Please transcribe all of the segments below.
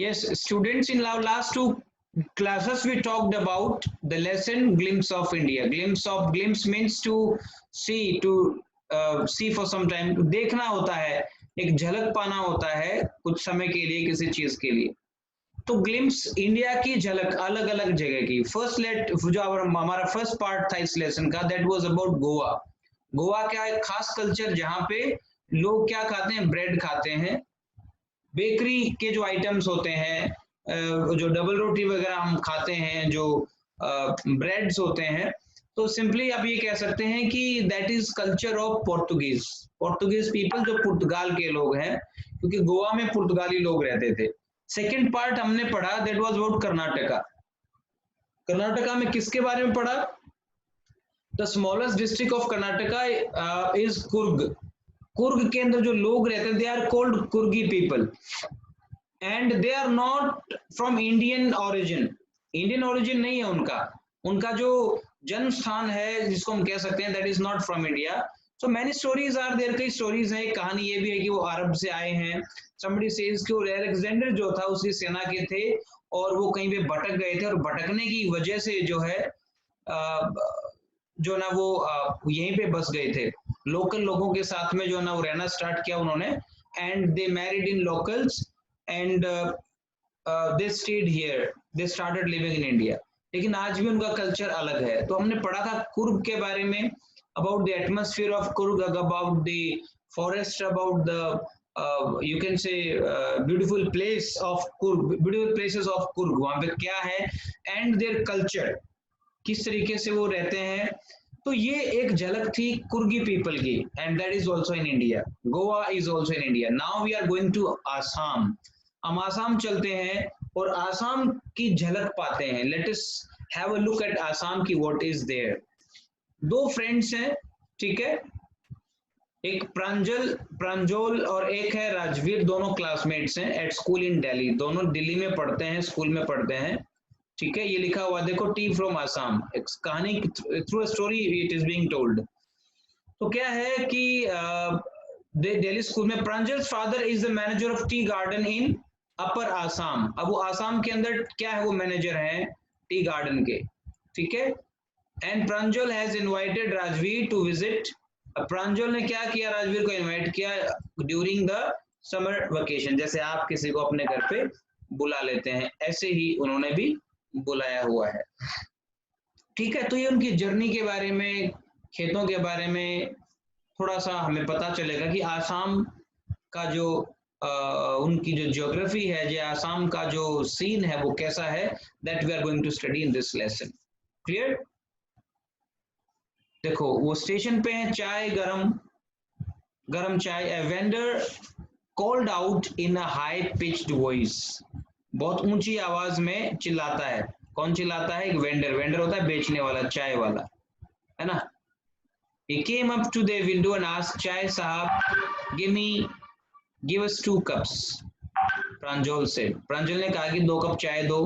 Yes, students, in our last two classes we talked about the lesson glimpse of India. Glimpse means to see for some time. देखना होता है, एक झलक पाना होता है कुछ समय के लिए किसी चीज के लिए. तो ग्लिम्स इंडिया की झलक अलग अलग जगह की. जो हमारा फर्स्ट पार्ट था इस लेसन का, that was about Goa. Goa का एक खास कल्चर जहाँ पे लोग क्या खाते हैं, ब्रेड खाते हैं. बेकरी के जो आइटम्स होते हैं, जो डबल रोटी वगैरह हम खाते हैं, जो ब्रेड्स होते हैं, तो सिंपली आप ये कह सकते हैं कि that is culture of Portuguese people, जो पुर्तगाल के लोग हैं, क्योंकि गोवा में पुर्तगाली लोग रहते थे. सेकेंड पार्ट हमने पढ़ा that was about Karnataka. Karnataka में किसके बारे में पढ़ा? The smallest district of Karnataka is Coorg. Coorg के अंदर जो लोग रहते हैं, they are called Coorgi people, and they are not from Indian origin नहीं है उनका. उनका जो जन्म स्थान है, जिसको हम कह सकते हैं, that is not from India. So many stories are there. कई स्टोरीज हैं. कहानी ये भी है कि वो अरब से आए हैं. समबडी सेज कि वो अलेक्जेंडर जो था उसकी सेना के थे और वो कहीं पे भटक गए थे, और भटकने की वजह से जो है जो ना वो यहीं पे बस गए थे. लोकल लोगों के साथ में जो ना वो रहना स्टार्ट किया उन्होंने, and they married in locals, and they stayed here, they started living in India. लेकिन आज भी उनका कल्चर अलग है. तो हमने पढ़ा था कुर्ग के बारे में, about the atmosphere of Coorg, about the forest, about the you can say beautiful place of Kurg, beautiful places of Kurg, वहां पे क्या है, and their culture, किस तरीके से वो रहते हैं. तो ये एक झलक थी कुर्गी पीपल की, and that is also in India. Goa is also in India. Now we are going to Assam. हम आसाम चलते हैं और आसाम की झलक पाते हैं. Let us have a look at Assam की व्हाट इज देयर. दो फ्रेंड्स हैं, ठीक है, एक प्रांजोल और एक है राजवीर. दोनों क्लासमेट्स हैं एट स्कूल इन दिल्ली. दोनों दिल्ली में पढ़ते हैं, स्कूल में पढ़ते हैं, ठीक है. ये लिखा हुआ देखो, टी फ्रॉम आसाम. एक कहानी through a story it is being told. तो क्या है कि दिल्ली स्कूल में Pranjal's father is the manager of tea garden in upper Assam. अब वो आसाम के अंदर क्या है, वो मैनेजर हैं टी गार्डन के, ठीक है. And Pranjal has invited Rajveer to visit. Pranjal ने क्या किया, राजवीर को इनवाइट किया ड्यूरिंग द समर वेकेशन. जैसे आप किसी को अपने घर पे बुला लेते हैं, ऐसे ही उन्होंने भी बुलाया हुआ है, ठीक है. तो ये उनकी जर्नी के बारे में, खेतों के बारे में थोड़ा सा हमें पता चलेगा कि आसाम का जो उनकी जो ज्योग्राफी है, जो आसाम का जो सीन है, वो कैसा है. That we are going to study in this lesson. Clear? देखो वो स्टेशन पे है, चाय गरम चाय. A vendor called out in a high pitched voice. बहुत ऊंची आवाज में चिल्लाता है. कौन चिल्लाता है? एक वेंडर होता है बेचने वाला, चाय वाला, है ना. He came up to their window and asked, चाय साहब, give us 2 cups. प्रांजल ने कहा कि 2 कप चाय दो.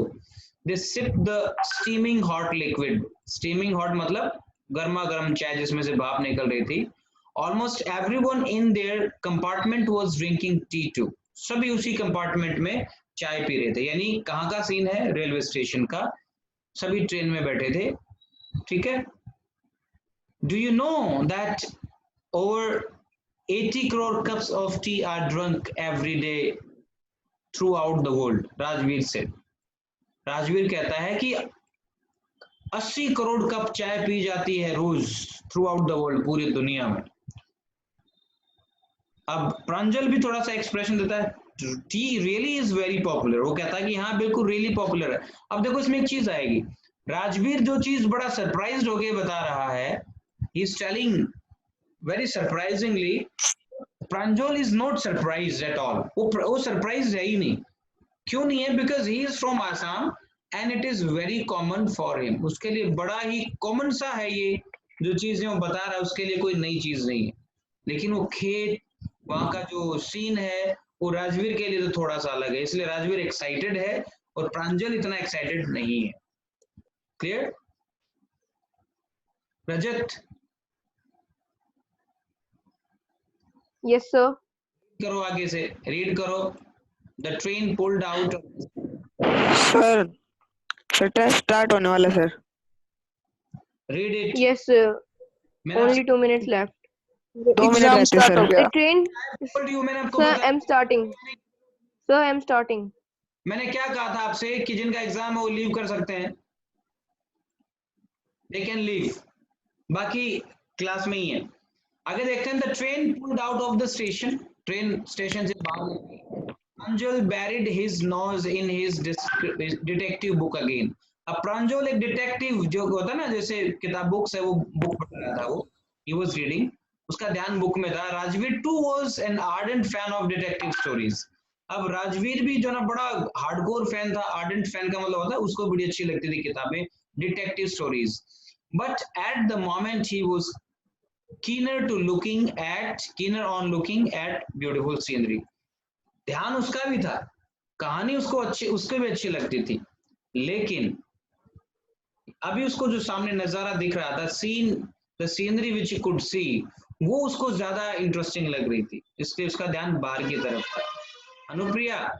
They sipped the steaming hot liquid. Steaming hot मतलब गर्मा गर्म चाय जिसमें से भाप निकल रही थी. Almost everyone in their compartment was drinking tea too. सभी उसी कंपार्टमेंट में चाय पी रहे थे. यानी कहाँ का सीन है? रेलवे स्टेशन का. सभी ट्रेन में बैठे थे, ठीक है. Do you know that over 80 crore cups of tea are drunk every day throughout the world? Rajveer said. Rajveer कहता है कि 80 करोड़ कप चाय पी जाती है रोज थ्रू आउट द वर्ल्ड, पूरी दुनिया में. अब प्रांजल भी थोड़ा सा एक्सप्रेशन देता है, T really is very popular. वो कहता है कि हाँ बिल्कुल रियली पॉपुलर है. अब देखो इसमें एक चीज आएगी. राजवीर जो चीज बड़ा सरप्राइज्ड होके बता रहा है, he is telling very surprisingly, Pranjal is not surprised at all. वो सरप्राइज है ही नहीं. क्यों नहीं है? because he is from Assam and it is very common for him. उसके लिए बड़ा ही कॉमन सा है ये जो चीजें वो बता रहा है, उसके लिए कोई नई चीज नहीं है. लेकिन वो खेत, वहां का जो सीन है, वो राजवीर के लिए तो थोड़ा सा अलग है. इसलिए राजवीर एक्साइटेड है और प्रांजल इतना एक्साइटेड नहीं है. क्लियर? Rajat, yes sir. करो, आगे से रीड करो. The train pulled out. Sir sir test start होने वाला है sir. Read it. Yes, sir. मैंने Only आपसे 2 minutes left. 2 मिनट एग्जाम रहते स्टार्ट हो सर. गया. The train. told you, मैंने आपको Sir, बताया. I'm starting. Sir, I'm starting. मैंने क्या कहा था आपसे कि जिनका एग्जाम है वो लीव कर सकते हैं. They can leave. बाकी क्लास में ही है. आगे देखते हैं. The train pulled out of the station. Train station से बाहर निकली. Pranjal buried his nose in his detective book again. अब प्रांजल एक डिटेक्टिव जो होता है ना, जैसे किताब बुक्स है, वो बुक पढ़ रहा था. वो he was reading. उसका ध्यान बुक में था. Rajveer too was an ardent fan of detective stories. अब राजवीर भी जो ना बड़ा हार्डकोर फैन था. आर्डेंट फैन का मतलब होता है उसको बड़ी अच्छी लगती थी किताबें, detective stories. But at the moment he was keener on looking at beautiful scenery. ध्यान उसका भी था, कहानी उसको भी अच्छी लगती थी, लेकिन अभी उसको जो सामने नजारा दिख रहा था, the scenery which he could see, वो उसको ज्यादा इंटरेस्टिंग लग रही थी, इसलिए उसका ध्यान बाहर की तरफ था. Anupriya.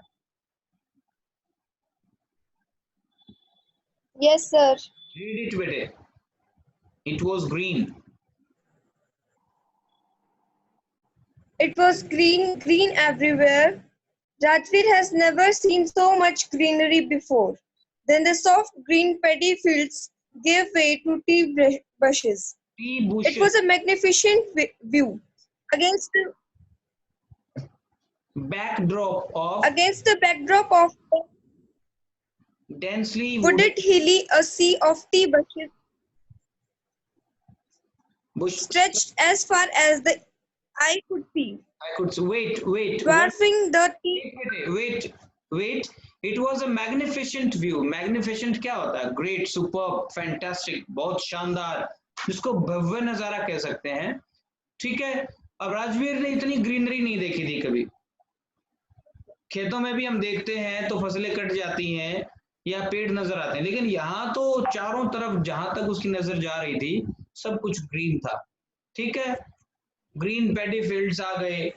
Yes, sir. Read it बेटे. It was green. It was green everywhere. Rajveer has never seen so much greenery before. Then the soft green paddy fields gave way to tea bushes. Tea bushes. It was a magnificent view. Against the backdrop of densely wooded hilly, a sea of tea bushes stretched as far as the eye could see. Wait. Dwarfing the tea. Wait. It was a magnificent view. Magnificent क्या होता है? Great, superb, fantastic, बहुत शानदार, जिसको भव्य नजारा कह सकते हैं. ठीक है. अब राजवीर ने इतनी ग्रीनरी नहीं देखी थी कभी. खेतों में भी हम देखते हैं तो फसलें कट जाती हैं या पेड़ नजर आते हैं, लेकिन यहाँ तो चारों तरफ जहां तक उसकी नजर जा रही थी सब कुछ ग्रीन था. ठीक है. ग्रीन पैडी फील्ड्स आ गए.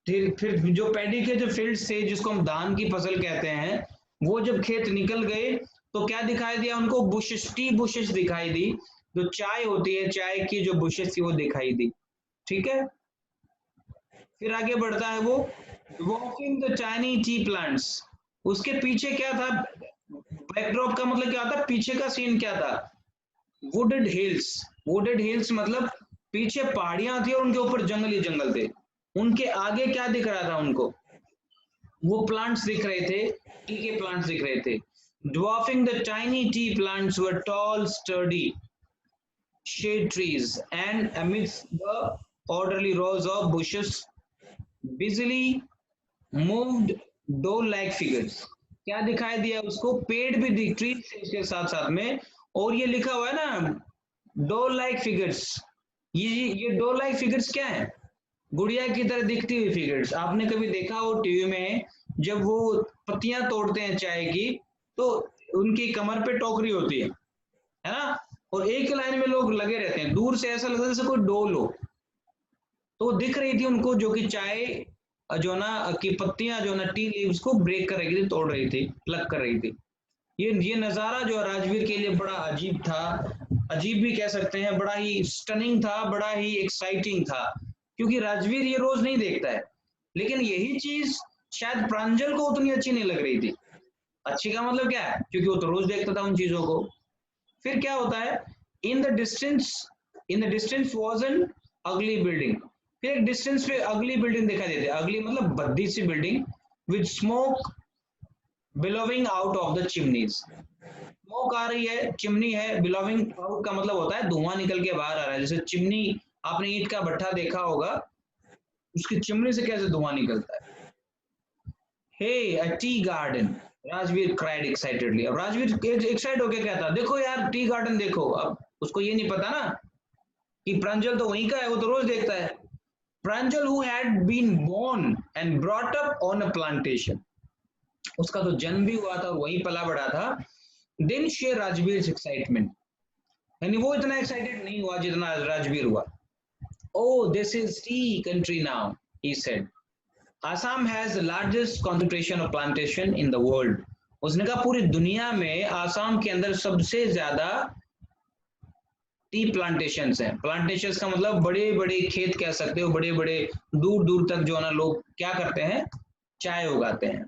फिर जो पैडी के जो फील्ड्स थे, जिसको हम धान की फसल कहते हैं, वो जब खेत निकल गए तो क्या दिखाई दिया उनको? बुशेस, टी बुशेस दिखाई दी. जो चाय होती है, चाय की जो बुशेस थी वो दिखाई दी. ठीक है. फिर आगे बढ़ता है वो, वॉकिंग द चाइनी टी प्लांट्स. उसके पीछे क्या था? बैकड्रॉप का मतलब क्या था? पीछे का सीन क्या था? वुडेड हिल्स मतलब पीछे पहाड़ियां थी और उनके ऊपर जंगल ही जंगल थे. उनके आगे क्या दिख रहा था उनको? वो प्लांट्स दिख रहे थे, टी के प्लांट्स दिख रहे थे. Dwarfing the tiny tea plants were tall, sturdy shade trees, and amidst the orderly rows of bushes busily moved doe-like figures. क्या दिखाई दिया उसको? पेड़ भी दिख, ट्रीज थे इसके साथ साथ में, और ये लिखा हुआ है ना डो-लाइक फिगर्स. ये डो-लाइक फिगर्स क्या है? गुड़िया की तरह दिखती हुई फिगर्स. आपने कभी देखा हो टीवी में, जब वो पत्तियां तोड़ते हैं चाय की, तो उनकी कमर पे टोकरी होती है ना, और एक लाइन में लोग लगे रहते हैं. दूर से ऐसा लगता है जैसे कोई डोल हो. तो दिख रही थी उनको, जो कि चाय जो ना की पत्तियां जो ना टी लीव्स को ब्रेक कर रही थी, तोड़ रही थी, प्लग कर रही थी. ये नजारा जो राजवीर के लिए बड़ा अजीब था, अजीब भी कह सकते हैं, बड़ा ही स्टनिंग था, बड़ा ही एक्साइटिंग था, क्योंकि राजवीर ये रोज नहीं देखता है. लेकिन यही चीज शायद प्रांजल को उतनी अच्छी नहीं लग रही थी. अच्छी का मतलब क्या है? क्योंकि वो तो रोज देखता था उन चीजों को. फिर क्या होता है? In the distance was an अगली बिल्डिंग. फिर एक डिस्टेंस पे अगली बिल्डिंग दिखाई देती है. अगली मतलब भद्दी सी building, with smoke billowing out of the chimneys. Smoke आ रही है, चिमनी है. बिलोविंग आउट का मतलब होता है धुआं निकल के बाहर आ रहा है. जैसे चिमनी, आपने ईंट का भट्ठा देखा होगा, उसकी चिमनी से कैसे धुआं निकलता है. Hey a tea garden, Rajveer cried excitedly. अब राजवीर एक्साइट होके कहता, देखो यार टी गार्डन देखो. अब उसको ये नहीं पता ना कि प्रांजल तो वहीं का है, वो तो रोज देखता है. प्रांजल who had been born and brought up on a plantation, उसका तो जन्म भी हुआ था और वहीं पला बड़ा था. didn't share राजवीर एक्साइटमेंट, यानी वो इतना एक्साइटेड नहीं हुआ जितना राजवीर हुआ. Oh, this is tea country now, he said. Assam has the largest concentration of plantation in the world. उसने कहा पूरी दुनिया में आसाम के अंदर सबसे ज्यादा टी प्लांटेशंस हैं। प्लांटेशंस का मतलब बड़े बड़े खेत कह सकते हो, बड़े बड़े दूर दूर तक जो है ना लोग क्या करते हैं, चाय उगाते हैं।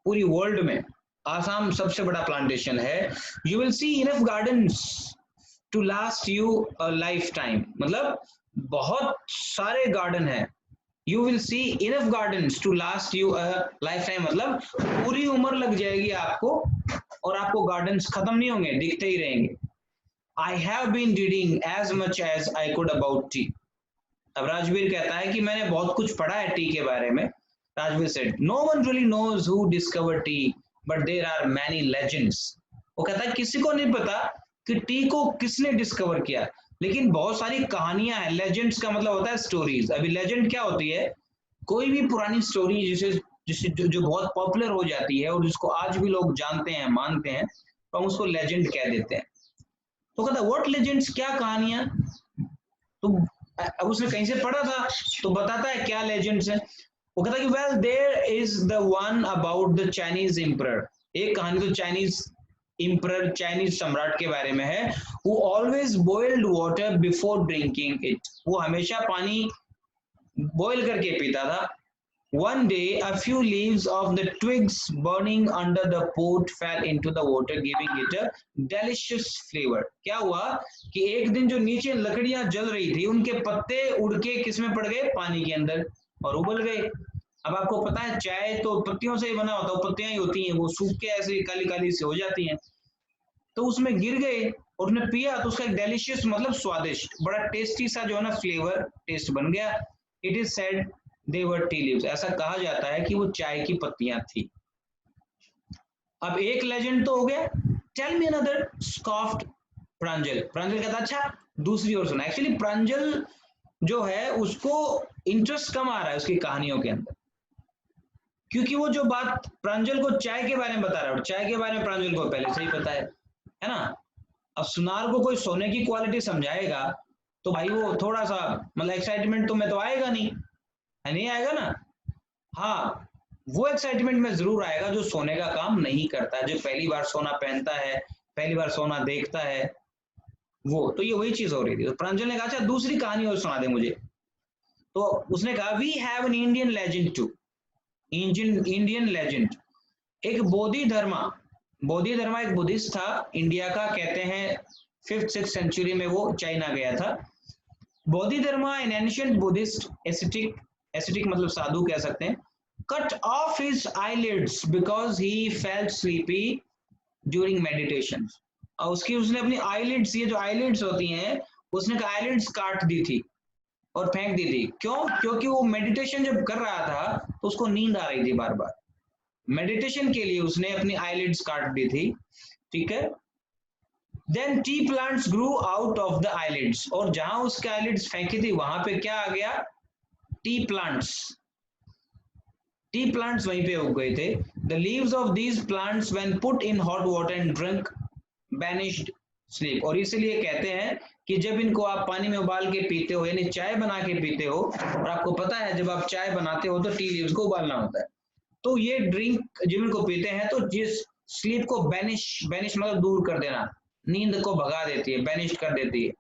पूरी वर्ल्ड में आसाम सबसे बड़ा प्लांटेशन है। You will see enough gardens to last you a lifetime, मतलब बहुत सारे गार्डन है। You will see enough gardens to last you a lifetime, मतलब पूरी उम्र लग जाएगी आपको और आपको गार्डन्स खत्म नहीं होंगे, दिखते ही रहेंगे। I have been reading as much as I could about tea. अब राजवीर कहता है कि मैंने बहुत कुछ पढ़ा है टी के बारे में। Rajveer said, no one really knows who discovered tea, but there are many legends. वो कहता है किसी को नहीं पता कि टी को किसने डिस्कवर किया, लेकिन बहुत सारी कहानियां हैं। लेजेंड्स का मतलब होता है स्टोरीज। अभी लेजेंड क्या होती है, कोई भी पुरानी स्टोरी जिसे जिसे जो बहुत पॉपुलर हो जाती है और जिसको आज भी लोग जानते हैं, मानते हैं, तो हम उसको लेजेंड कह देते हैं। तो कहता व्हाट लेजेंड्स, क्या कहानियां। तो अब उसने कहीं से पढ़ा था तो बताता है क्या लेजेंड्स है। वो कहता है कि well there is the one about the Chinese emperor. एक कहानी तो चाइनीज एम्परर, चाइनीज सम्राट के बारे में है। Who always boiled water before drinking it. वो हमेशा पानी बॉईल करके पीता था। One day, a few leaves of the twigs burning under the pot fell into the water, giving it a delicious flavor. क्या हुआ कि एक दिन जो नीचे लकड़ियां जल रही थी, उनके पत्ते उड़ के किस में पड़ गए, पानी के अंदर, और उबल गए। अब आपको पता है चाय तो पत्तियों से ही बना होता है, पत्तियां ही होती हैं, वो सूख के ऐसे काली काली से हो जाती हैं। तो उसमें गिर गए और उसने पिया तो उसका एक डेलिशियस मतलब स्वादिष्ट, बड़ा टेस्टी सा जो है ना फ्लेवर टेस्ट बन गया। It is said they were tea leaves. ऐसा कहा जाता है कि वो चाय की पत्तियां थी। अब एक लेजेंड तो हो गया। टेल मी अनदर, स्कॉफ्ड प्रांजल। प्रांजल कहता अच्छा दूसरी ओर सुना। एक्चुअली प्रांजल जो है उसको इंटरेस्ट कम आ रहा है उसकी कहानियों के अंदर, क्योंकि वो जो बात प्रांजल को चाय के बारे में बता रहा है, चाय के बारे में प्रांजल को पहले से ही पता है ना। अब सुनार को कोई सोने की क्वालिटी समझाएगा तो भाई वो थोड़ा सा मतलब एक्साइटमेंट तो में तो आएगा नहीं आएगा ना। हाँ, वो एक्साइटमेंट में जरूर आएगा जो सोने का काम नहीं करता है, जो पहली बार सोना पहनता है, पहली बार सोना देखता है वो। तो ये वही चीज हो रही थी। तो प्रांजल ने कहा अच्छा दूसरी कहानी और सुना दे मुझे। तो उसने कहा we have an Indian legend too. Indian legend, एक बोधि धर्मा एक बुद्धिस्ट था इंडिया का। कहते हैं 5th-6th सेंचुरी में वो चाइना गया था। बोधि धर्मा एन एंशिएंट बुद्धिस्ट एसिटिक मतलब साधु कह सकते हैं, cut off his eyelids because he felt sleepy during meditation. और उसने अपनी आईलिड्स, ये जो आईलिड्स होती हैं, उसने आईलिड्स काट दी थी और फेंक दी थी। क्यों? क्योंकि वो मेडिटेशन जब कर रहा था तो उसको नींद आ रही थी बार बार। मेडिटेशन के लिए उसने अपनी आईलिड्स काट दी थी, ठीक है। Then tea plants grew out of the eyelids, और जहां उसके eyelids फेंकी थी वहां पे क्या आ गया, टी प्लांट्स वहीं पे उग गए थे। The leaves of these plants when put in hot water and drunk banished sleep। और इसलिए कहते हैं कि जब इनको आप पानी में उबाल के पीते हो, यानी चाय बना के पीते हो, और आपको पता है जब आप चाय बनाते हो तो टी लीव्स को उबालना होता है, तो ये ड्रिंक जब इनको पीते हैं तो जिस स्लीप को बैनिश मतलब दूर कर देना, नींद को भगा देती है, बैनिश कर देती है।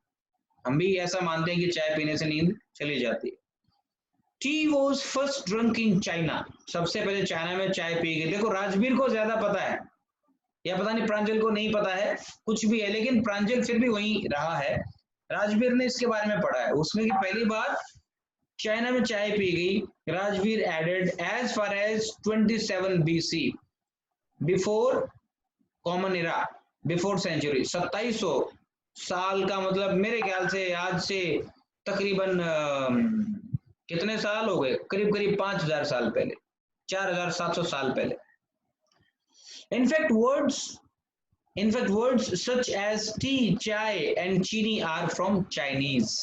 हम भी ऐसा मानते हैं कि चाय पीने से नींद चली जाती है। T was first drunk in China. सबसे पहले चाइना में चाय पी गई। देखो राजवीर को ज्यादा पता है, या पता नहीं प्रांजल को नहीं पता है, कुछ भी है, लेकिन प्रांजल फिर भी वहीं रहा है। राजवीर ने इसके बारे में पढ़ा है, उसमें कि पहली बार चाइना में चाय पी गई। Rajveer added as far as 27 BC, before common era, before century. 2700 साल का मतलब मेरे ख्याल से आज से तकरीबन कितने साल हो गए, करीब 5000 साल पहले, 4700 साल पहले। In fact words such as tea, chai and chini are from Chinese।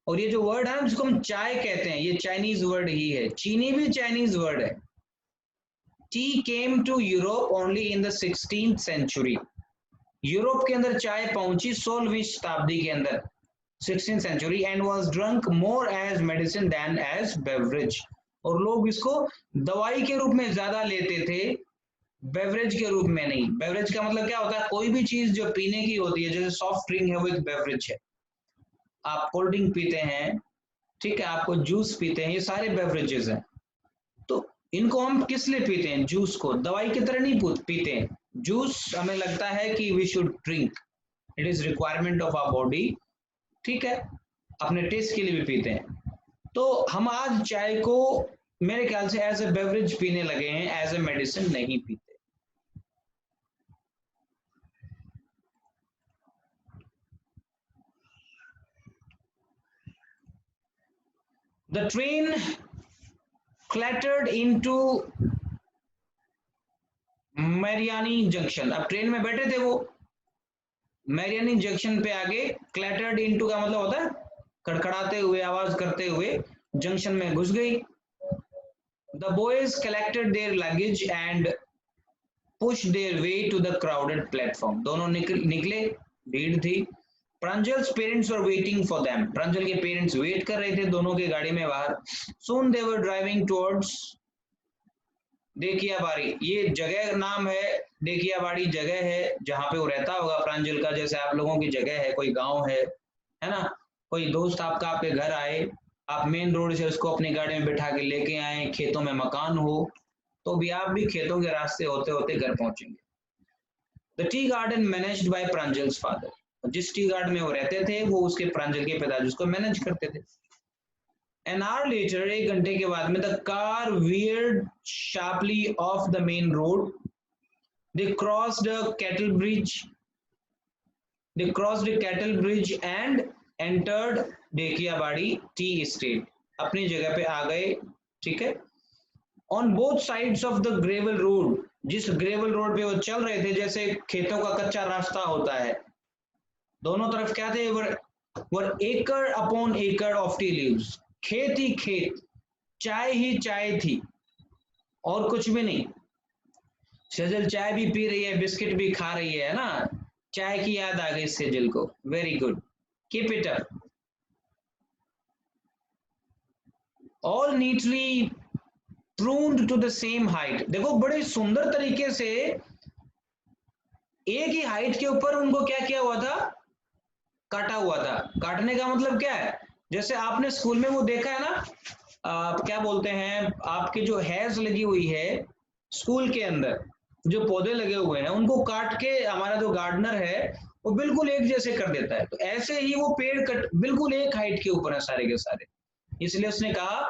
और ये जो वर्ड है जिसको हम चाय कहते हैं, ये चाइनीज वर्ड ही है। चीनी भी चाइनीज वर्ड है। Tea came to Europe only in the 16th century. Europe के अंदर चाय पहुंची 16वीं शताब्दी के अंदर, 16th century, and was drunk more as medicine than as beverage. और लोग इसको दवाई के रूप में ज्यादा लेते थे, बेवरेज के रूप में नहीं। बेवरेज का मतलब क्या होता है, कोई भी चीज जो पीने की होती है, जैसे सॉफ्ट ड्रिंक है वो एक बेवरेज है, आप कोल्ड ड्रिंक पीते हैं, ठीक है, आपको जूस पीते हैं, ये सारे बेवरेजेस हैं। तो इनको हम किस लिए पीते हैं, जूस को दवाई की तरह नहीं पीते हैं। जूस हमें लगता है कि we should drink, it is requirement of our body, ठीक है, अपने टेस्ट के लिए भी पीते हैं। तो हम आज चाय को मेरे ख्याल से एज ए बेवरेज पीने लगे हैं, एज ए मेडिसिन नहीं पीते। The train clattered into Mariani junction. अब ट्रेन में बैठे थे वो, मैरियानी जंक्शन पे आगे, क्लैटर्ड इनटू का मतलब होता है खड़खड़ाते हुए, आवाज करते हुए जंक्शन में घुस गई। The boys collected their luggage and push their way to the crowded platform. दोनों निकले, भीड़ थी। Pranjal's parents were waiting for them. Pranjal के पेरेंट्स वेट कर रहे थे दोनों के गाड़ी में बाहर। सून दे वर ड्राइविंग टुवर्ड्स देखियाबाड़ी। ये जगह नाम है, देखियाबाड़ी जगह है जहां पे वो रहता होगा प्रांजल का, जैसे आप लोगों की जगह है, कोई गांव है ना, कोई दोस्त आपका आपके घर आए, आप मेन रोड से उसको अपनी गाड़ी में बिठा के लेके आए, खेतों में मकान हो, तो भी आप भी खेतों के रास्ते होते होते घर पहुंचेंगे। The tea garden managed by Pranjal's father. जिस टी गार्डन में वो रहते थे वो उसके प्रांजल के पिताजी उसको मैनेज करते थे। An hour later, एक घंटे के बाद में, the car veered sharply off the main road. They crossed a cattle bridge. They crossed a cattle bridge and entered Dekhiyabari tea estate. अपनी जगह पे आ गए, ठीक है। On both sides of the gravel road, जिस gravel road पे वो चल रहे थे, जैसे खेतों का कच्चा रास्ता होता है, दोनों तरफ क्या थे, were acre upon acre of tea leaves. खेत ही खेत, चाय ही चाय थी, और कुछ भी नहीं। सेजल चाय भी पी रही है, बिस्किट भी खा रही है ना, चाय की याद आ गई सेजल को। Very good, keep it up. All neatly pruned to the same height. देखो बड़े सुंदर तरीके से एक ही हाइट के ऊपर उनको क्या किया हुआ था, काटा हुआ था। काटने का मतलब क्या है, जैसे आपने स्कूल में वो देखा है ना, क्या बोलते हैं, आपके जो हैज लगी हुई है स्कूल के अंदर, जो पौधे लगे हुए हैं उनको काट के हमारा जो गार्डनर है वो बिल्कुल एक जैसे कर देता है। तो ऐसे ही वो पेड़ कट बिल्कुल एक हाइट के ऊपर है सारे के सारे, इसलिए उसने कहा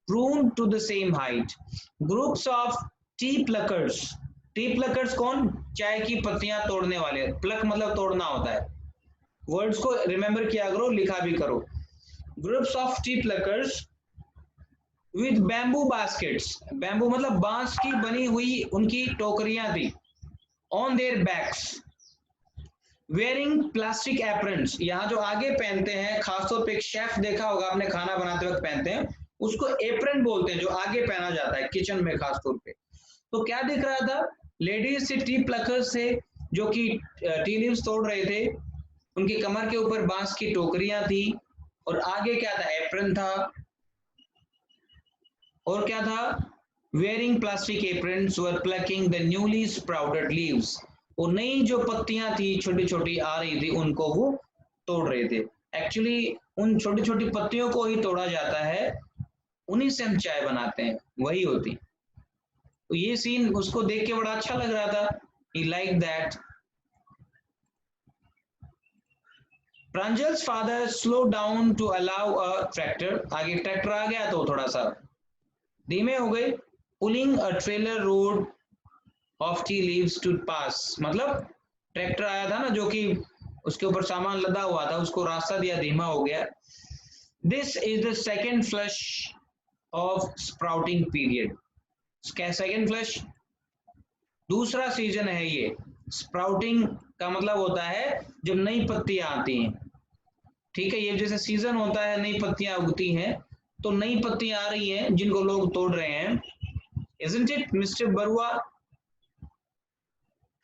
prune to the same height. Groups of tea pluckers. Tea pluckers कौन, चाय की पत्तियां तोड़ने वाले। प्लक मतलब तोड़ना होता है। वर्ड्स को रिमेंबर किया करो, लिखा भी करो। Groups of tea pluckers with bamboo baskets. Bamboo मतलब बांस की बनी हुई उनकी टोकरियां थी। On their backs, wearing plastic aprons. यहाँ जो आगे पहनते हैं, खासतौर पे एक शेफ देखा होगा आपने, खाना बनाते वक्त पहनते हैं, उसको एप्रन बोलते हैं, जो आगे पहना जाता है किचन में खासतौर पे। तो क्या दिख रहा था, लेडीज से टी प्लकर्स थे जो कि टी लीव्स तोड़ रहे थे, उनकी कमर के ऊपर बांस की टोकरियां थी, और आगे क्या था, एप्रन था, और क्या था, wearing plastic aprons were plucking the newly sprouted leaves. वो नई जो पत्तियां थी छोटी छोटी आ रही थी उनको वो तोड़ रहे थे। एक्चुअली उन छोटी छोटी पत्तियों को ही तोड़ा जाता है, उन्हीं से हम चाय बनाते हैं, वही होती। तो ये सीन उसको देख के बड़ा अच्छा लग रहा था, he like that. Pranjal's father slow down to allow a tractor. आगे ट्रैक्टर आ गया तो थोड़ा सा धीमे हो गए। Pulling a trailer load of tea leaves to pass. मतलब ट्रैक्टर आया था ना जो कि उसके ऊपर सामान लदा हुआ था, उसको रास्ता दिया, धीमा हो गया। This is the second flush of sprouting period. Second flush दूसरा सीजन है ये। स्प्राउटिंग का मतलब होता है जब नई पत्तियां आती हैं, ठीक है, ये जैसे सीजन होता है, नई पत्तियां उगती हैं, तो नई पत्तियां आ रही हैं जिनको लोग तोड़ रहे हैं। Isn't it, Mr. Barua?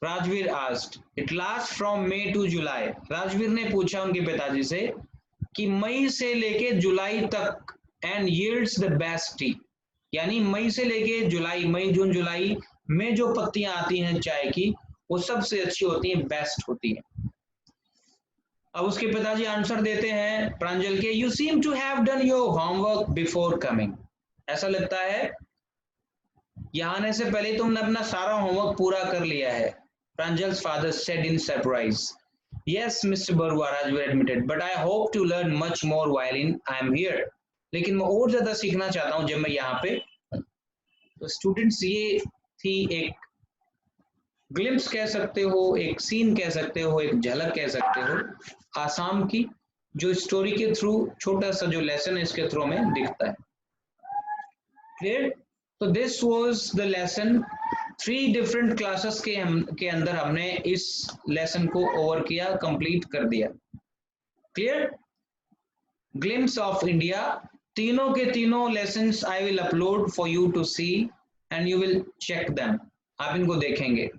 Rajveer asked. It lasts from May to July. Rajveer ने पूछा उनके पिताजी से कि मई से लेके जुलाई तक, and yields the best tea. यानी मई से लेके जुलाई, मई जून जुलाई में जो पत्तियां आती हैं चाय की वो सबसे अच्छी होती हैं, बेस्ट होती हैं। अब उसके पिताजी आंसर देते हैं प्रांजल के, you seem to have done your homework before coming. ऐसा लगता है यहाँ आने से पहले तुमने अपना सारा होमवर्क पूरा कर लिया है। Pranjal's father said in surprise, yes Mr. Barua, Rajveer admitted, but I hope to learn much more while I am here. लेकिन मैं और ज्यादा सीखना चाहता हूँ जब मैं यहाँ पे। तो स्टूडेंट्स ये थी एक ग्लिम्स कह सकते हो, एक सीन कह सकते हो, एक झलक कह सकते हो आसाम की, जो स्टोरी के थ्रू छोटा सा जो लेसन है इसके थ्रू में दिखता है। क्लियर? तो this was the lesson. 3 different classes के अंदर हमने इस लेसन को ओवर किया, कंप्लीट कर दिया। क्लियर? ग्लिम्स ऑफ इंडिया, तीनों के तीनों lessons I will upload for you to see and you will check them. आप इनको देखेंगे।